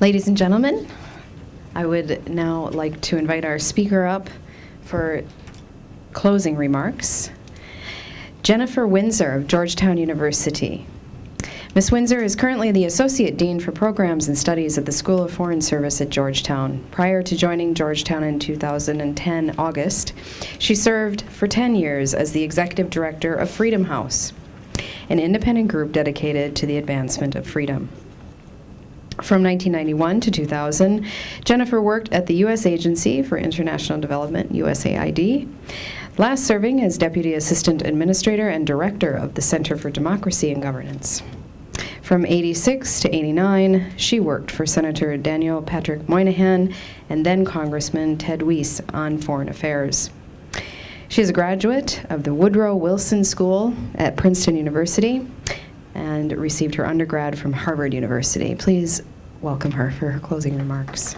Ladies and gentlemen, I would now like to invite our speaker up for closing remarks. Jennifer Windsor of Georgetown University. Ms. Windsor is currently the Associate Dean for Programs and Studies at the School of Foreign Service at Georgetown. Prior to joining Georgetown in 2010 August, she served for 10 years as the Executive Director of Freedom House, an independent group dedicated to the advancement of freedom. From 1991 to 2000, Jennifer worked at the U.S. Agency for International Development, USAID, last serving as Deputy Assistant Administrator and Director of the Center for Democracy and Governance. From 86 to 89, she worked for Senator Daniel Patrick Moynihan and then Congressman Ted Weiss on foreign affairs. She is a graduate of the Woodrow Wilson School at Princeton University and received her undergrad from Harvard University. Please welcome her for her closing remarks.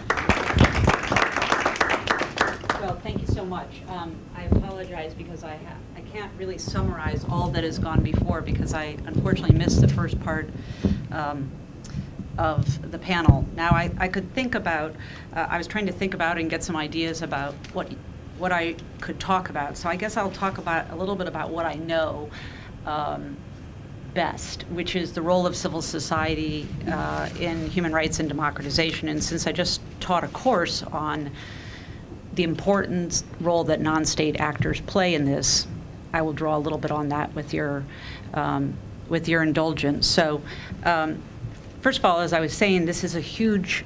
Well, thank you so much. I apologize because I can't really summarize all that has gone before because I unfortunately missed the first part of the panel. Now I could think about, I was trying to think about and get some ideas about what I could talk about. So I guess I'll talk about a little bit about what I know best, which is the role of civil society in human rights and democratization. And since I just taught a course on the important role that non-state actors play in this, I will draw a little bit on that with your indulgence. So, first of all, as I was saying, this is a huge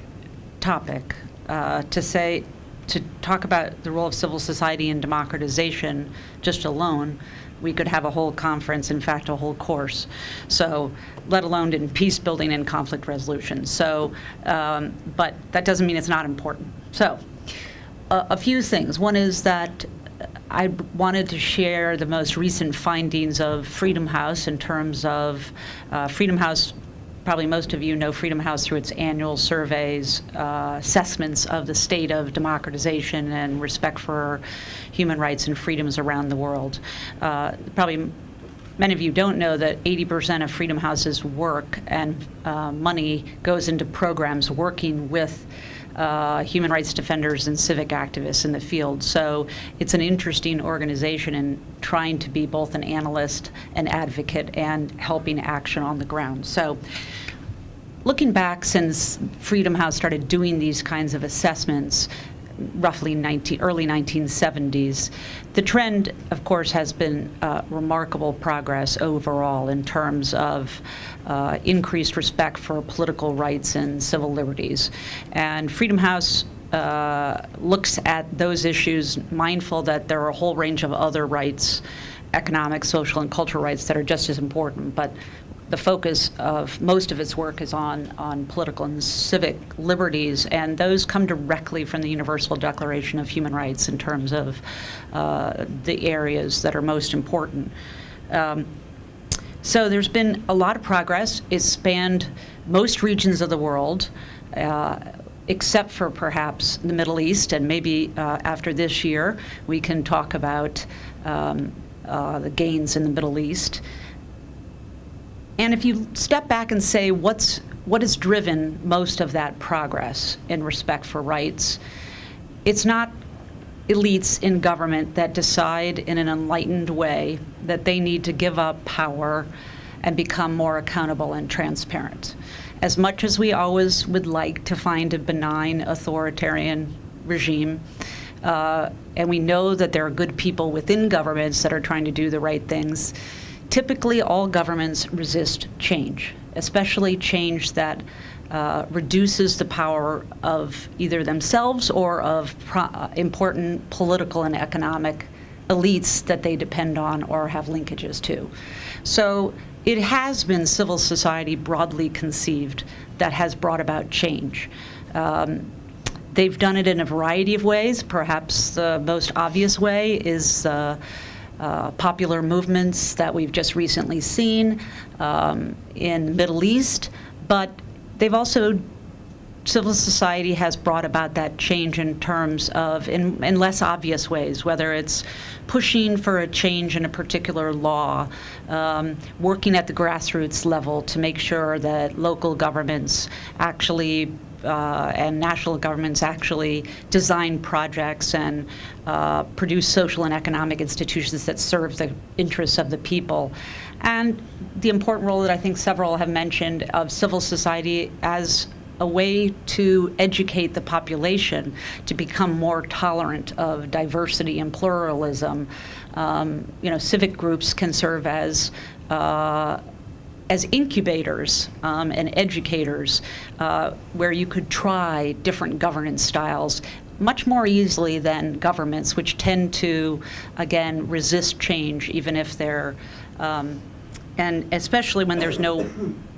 topic. To talk about the role of civil society in democratization just alone, we could have a whole conference, in fact, a whole course. So, let alone in peace building and conflict resolution. So, but that doesn't mean it's not important. So, a few things. One is that I wanted to share the most recent findings of Freedom House in terms of Freedom House. Probably most of you know Freedom House through its annual surveys, assessments of the state of democratization and respect for human rights and freedoms around the world. Probably many of you don't know that 80% of Freedom House's work and money goes into programs working with human rights defenders and civic activists in the field. So it's an interesting organization in trying to be both an analyst, an advocate, and helping action on the ground. So looking back since Freedom House started doing these kinds of assessments, roughly early 1970s, the trend, of course, has been remarkable progress overall in terms of increased respect for political rights and civil liberties. And Freedom House looks at those issues mindful that there are a whole range of other rights, economic, social, and cultural rights that are just as important, but the focus of most of its work is on political and civic liberties, and those come directly from the Universal Declaration of Human Rights in terms of the areas that are most important. So there's been a lot of progress. It's spanned most regions of the world, except for perhaps the Middle East, and maybe after this year we can talk about the gains in the Middle East. And if you step back and say what has driven most of that progress in respect for rights, it's not elites in government that decide in an enlightened way that they need to give up power and become more accountable and transparent. As much as we always would like to find a benign authoritarian regime, and we know that there are good people within governments that are trying to do the right things, typically all governments resist change, especially change that reduces the power of either themselves or of important political and economic elites that they depend on or have linkages to. So it has been civil society broadly conceived that has brought about change. They've done it in a variety of ways. Perhaps the most obvious way is popular movements that we've just recently seen in the Middle East, but they've also, civil society has brought about that change in terms of, in less obvious ways, whether it's pushing for a change in a particular law, working at the grassroots level to make sure that local governments actually and national governments actually design projects and produce social and economic institutions that serve the interests of the people. And the important role that I think several have mentioned of civil society as a way to educate the population to become more tolerant of diversity and pluralism. Civic groups can serve as incubators and educators, where you could try different governance styles much more easily than governments, which tend to, again, resist change, even if they're, and especially when there's no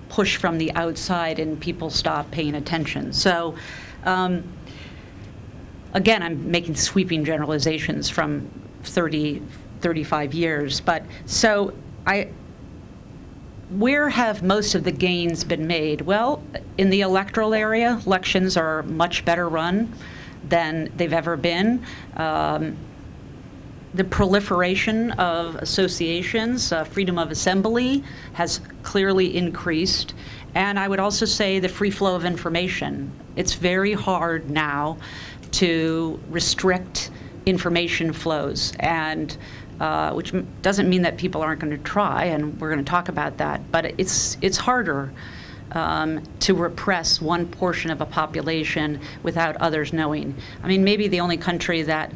push from the outside and people stop paying attention. So, again, I'm making sweeping generalizations from 35 years, but so where have most of the gains been made? Well, in the electoral area, elections are much better run than they've ever been. The proliferation of associations, freedom of assembly has clearly increased. And I would also say the free flow of information. It's very hard now to restrict information flows, and which doesn't mean that people aren't going to try, and we're going to talk about that, but it's harder to repress one portion of a population without others knowing. I mean, maybe the only country that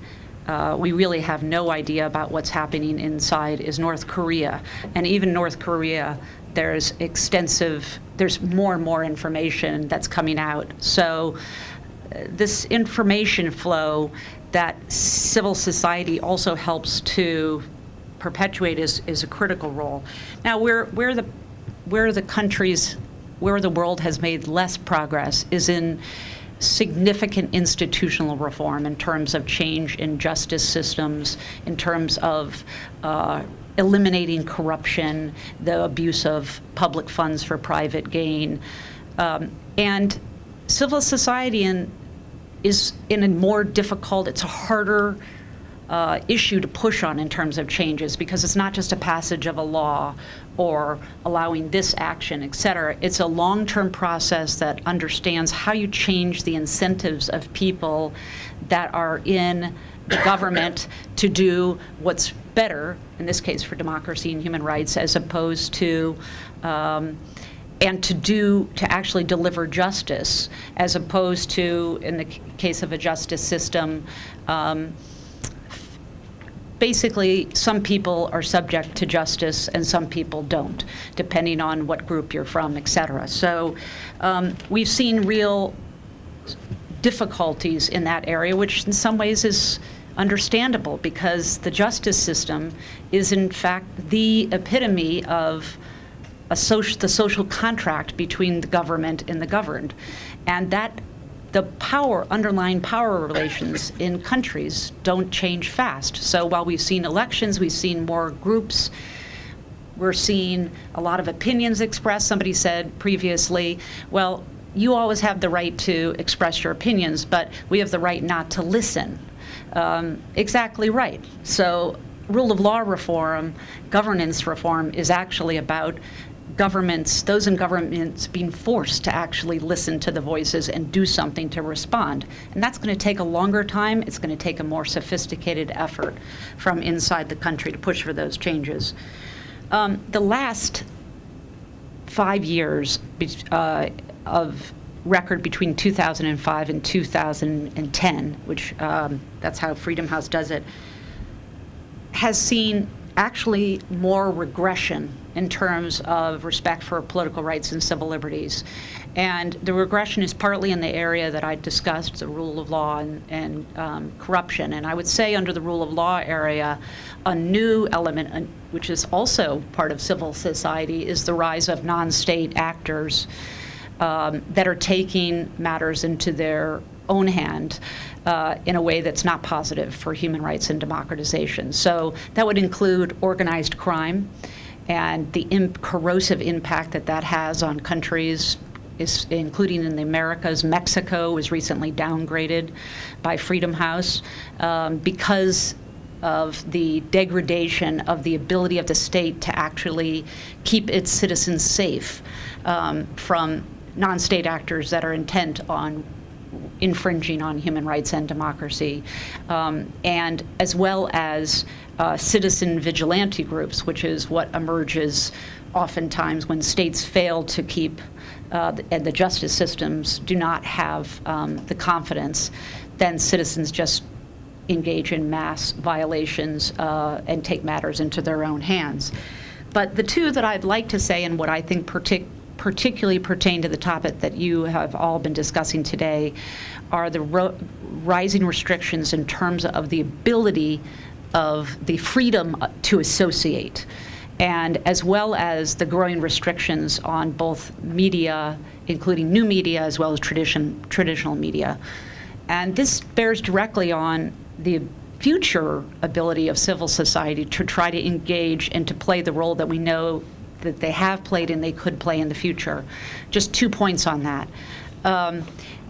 we really have no idea about what's happening inside is North Korea. And even North Korea, there's more and more information that's coming out. So this information flow that civil society also helps to perpetuate is a critical role. Now, where the world has made less progress is in significant institutional reform in terms of change in justice systems, in terms of eliminating corruption, the abuse of public funds for private gain. And civil society is in a more difficult, it's a harder issue to push on in terms of changes, because it's not just a passage of a law or allowing this action, et cetera. It's a long-term process that understands how you change the incentives of people that are in the government to do what's better, in this case for democracy and human rights, as opposed to and to actually deliver justice, as opposed to, in the case of a justice system, basically some people are subject to justice and some people don't, depending on what group you're from, et cetera. So we've seen real difficulties in that area, which in some ways is understandable, because the justice system is in fact the epitome of the social contract between the government and the governed, and that the underlying power relations in countries don't change fast. So while we've seen elections, we've seen more groups, we're seeing a lot of opinions expressed. Somebody said previously, well, you always have the right to express your opinions, but we have the right not to listen. Exactly right. So rule of law reform, governance reform is actually about those in governments being forced to actually listen to the voices and do something to respond. And that's going to take a longer time. It's going to take a more sophisticated effort from inside the country to push for those changes. The last 5 years of record between 2005 and 2010, which that's how Freedom House does it, has seen actually more regression in terms of respect for political rights and civil liberties. And the regression is partly in the area that I discussed, the rule of law and corruption. And I would say under the rule of law area, a new element, which is also part of civil society, is the rise of non-state actors that are taking matters into their own hand in a way that's not positive for human rights and democratization. So that would include organized crime and the corrosive impact that has on countries, including in the Americas. Mexico was recently downgraded by Freedom House because of the degradation of the ability of the state to actually keep its citizens safe from non-state actors that are intent on infringing on human rights and democracy, and as well as citizen vigilante groups, which is what emerges oftentimes when states fail to keep, and the justice systems do not have the confidence, then citizens just engage in mass violations and take matters into their own hands. But the two that I'd like to say, and what I think particularly pertain to the topic that you have all been discussing today, are the rising restrictions in terms of the ability of the freedom to associate, and as well as the growing restrictions on both media, including new media, as well as traditional media. And this bears directly on the future ability of civil society to try to engage and to play the role that we know that they have played and they could play in the future. Just 2 points on that.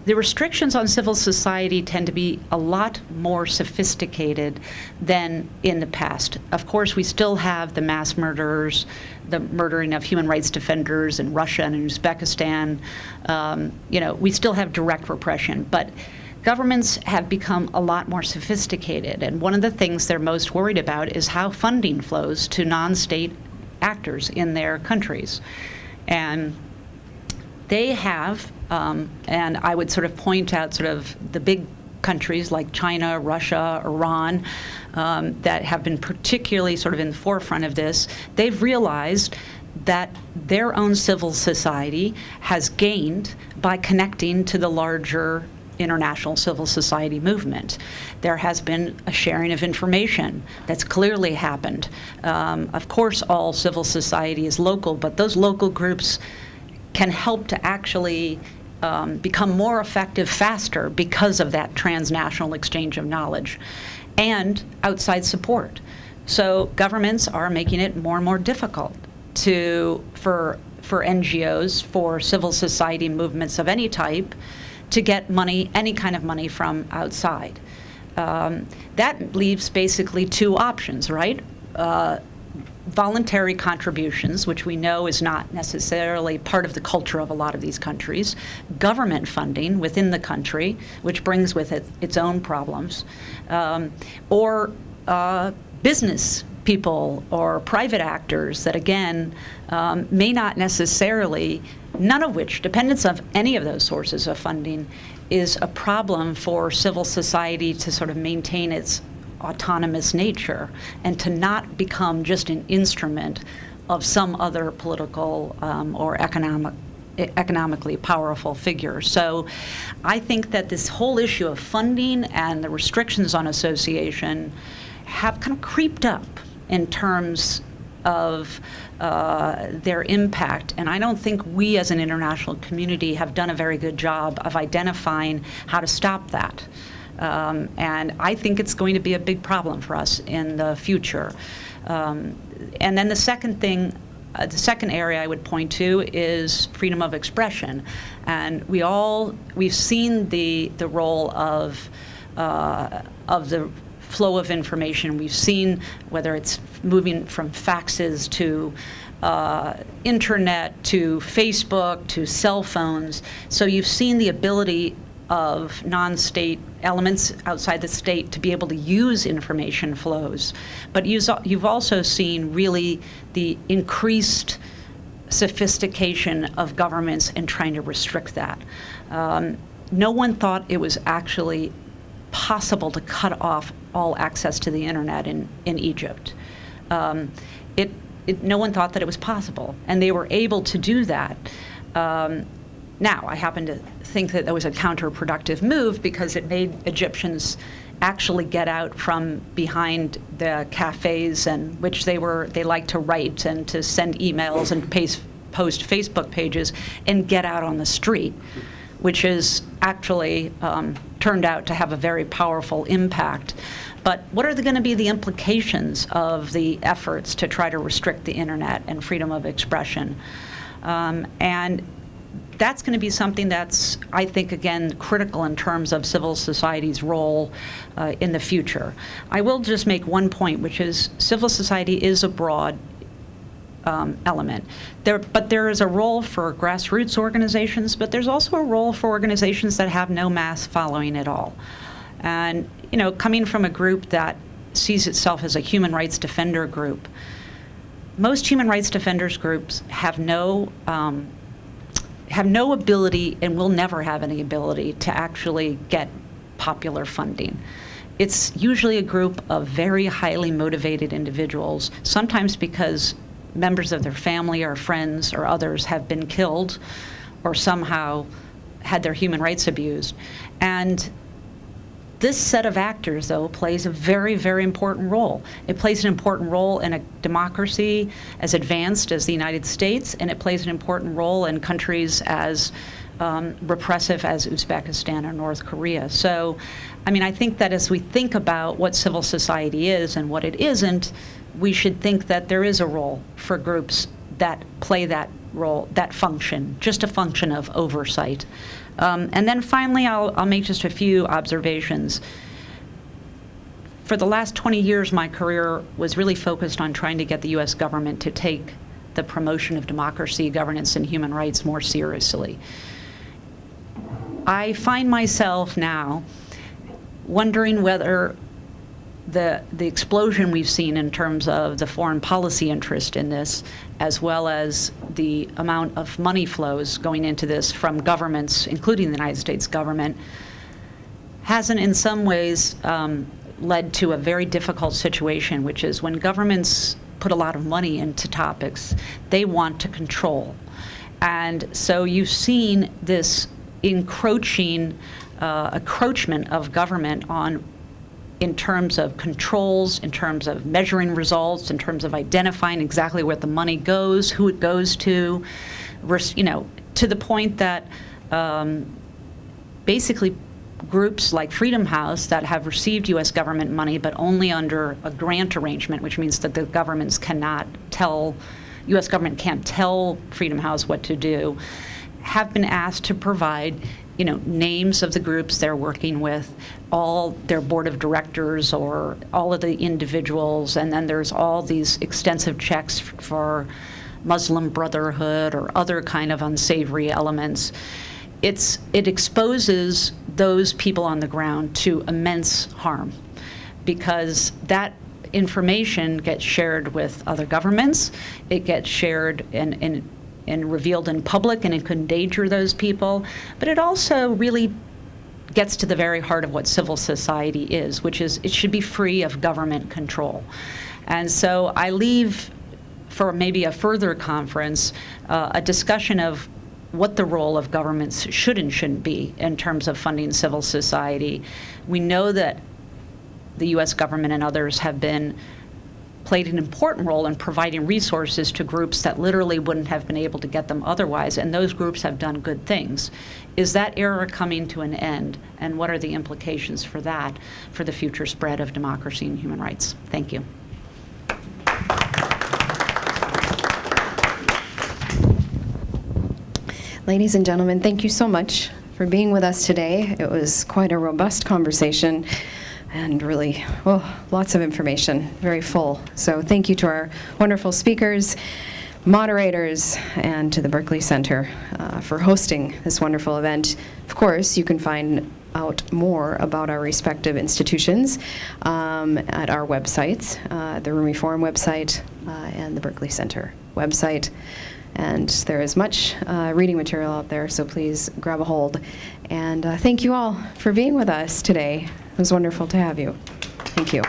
The restrictions on civil society tend to be a lot more sophisticated than in the past. Of course, we still have the mass murderers, the murdering of human rights defenders in Russia and in Uzbekistan. We still have direct repression, but governments have become a lot more sophisticated. And one of the things they're most worried about is how funding flows to non-state actors in their countries. And they have, and I would sort of point out sort of the big countries like China, Russia, Iran, that have been particularly sort of in the forefront of this. They've realized that their own civil society has gained by connecting to the larger international civil society movement. There has been a sharing of information that's clearly happened. Of course, all civil society is local, but those local groups can help to actually become more effective faster because of that transnational exchange of knowledge and outside support. So governments are making it more and more difficult for NGOs, for civil society movements of any type, to get money, any kind of money from outside. That leaves basically two options, right? Voluntary contributions, which we know is not necessarily part of the culture of a lot of these countries, government funding within the country, which brings with it its own problems, or business people or private actors that, again, may not necessarily, none of which, dependence of any of those sources of funding, is a problem for civil society to sort of maintain its autonomous nature and to not become just an instrument of some other political or economically powerful figure. So I think that this whole issue of funding and the restrictions on association have kind of creeped up in terms of their impact. And I don't think we as an international community have done a very good job of identifying how to stop that. And I think it's going to be a big problem for us in the future. And then the second thing, the second area I would point to is freedom of expression. And we've seen the role of the flow of information. We've seen whether it's moving from faxes to internet to Facebook to cell phones. So you've seen the ability of non-state elements outside the state to be able to use information flows. But you've also seen really the increased sophistication of governments in trying to restrict that. No one thought it was actually possible to cut off all access to the internet in Egypt. No one thought that it was possible, and they were able to do that. Now, I happen to think that was a counterproductive move because it made Egyptians actually get out from behind the cafes in which they like to write and to send emails and post Facebook pages and get out on the street, which is actually turned out to have a very powerful impact. But what are going to be the implications of the efforts to try to restrict the internet and freedom of expression? And that's going to be something that's, I think, again, critical in terms of civil society's role in the future. I will just make one point, which is civil society is a broad element. But there is a role for grassroots organizations, but there's also a role for organizations that have no mass following at all. And, coming from a group that sees itself as a human rights defender group, most human rights defenders groups have no ability and will never have any ability to actually get popular funding. It's usually a group of very highly motivated individuals, sometimes because members of their family or friends or others have been killed or somehow had their human rights abused. And this set of actors, though, plays a very, very important role. It plays an important role in a democracy as advanced as the United States, and it plays an important role in countries as repressive as Uzbekistan or North Korea. So, I think that as we think about what civil society is and what it isn't, we should think that there is a role for groups that play that role, that function, just a function of oversight. And then finally, I'll make just a few observations. For the last 20 years, my career was really focused on trying to get the U.S. government to take the promotion of democracy, governance, and human rights more seriously. I find myself now wondering whether the explosion we've seen in terms of the foreign policy interest in this, as well as the amount of money flows going into this from governments, including the United States government, hasn't in some ways led to a very difficult situation, which is when governments put a lot of money into topics, they want to control. And so you've seen this encroachment of government in terms of controls, in terms of measuring results, in terms of identifying exactly where the money goes, who it goes to the point that basically groups like Freedom House that have received U.S. government money, but only under a grant arrangement, which means that the U.S. government can't tell Freedom House what to do, have been asked to provide names of the groups they're working with, all their board of directors or all of the individuals, and then there's all these extensive checks for Muslim Brotherhood or other kind of unsavory elements. It exposes those people on the ground to immense harm because that information gets shared with other governments, it gets shared and revealed in public, and it could endanger those people. But it also really gets to the very heart of what civil society is, which is it should be free of government control. And so I leave for maybe a further conference a discussion of what the role of governments should and shouldn't be in terms of funding civil society. We know that the U.S. government and others have played an important role in providing resources to groups that literally wouldn't have been able to get them otherwise, and those groups have done good things. Is that era coming to an end, and what are the implications for that for the future spread of democracy and human rights? Thank you. Ladies and gentlemen, thank you so much for being with us today. It was quite a robust conversation. And really, lots of information, very full. So thank you to our wonderful speakers, moderators, and to the Berkeley Center for hosting this wonderful event. Of course, you can find out more about our respective institutions at our websites, the Rumi Forum website and the Berkeley Center website. And there is much reading material out there, so please grab a hold. And thank you all for being with us today. It was wonderful to have you. Thank you.